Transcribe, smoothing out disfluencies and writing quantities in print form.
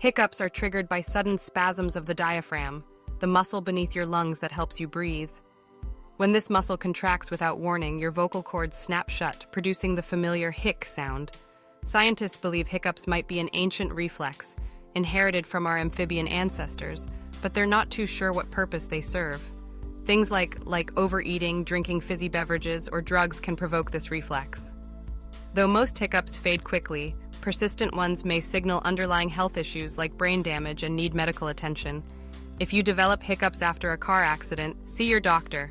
Hiccups are triggered by sudden spasms of the diaphragm, the muscle beneath your lungs that helps you breathe. When this muscle contracts without warning, your vocal cords snap shut, producing the familiar hic sound. Scientists believe hiccups might be an ancient reflex, inherited from our amphibian ancestors, but they're not too sure what purpose they serve. Things like overeating, drinking fizzy beverages, or drugs can provoke this reflex. Though most hiccups fade quickly, persistent ones may signal underlying health issues like brain damage and need medical attention. If you develop hiccups after a car accident, see your doctor.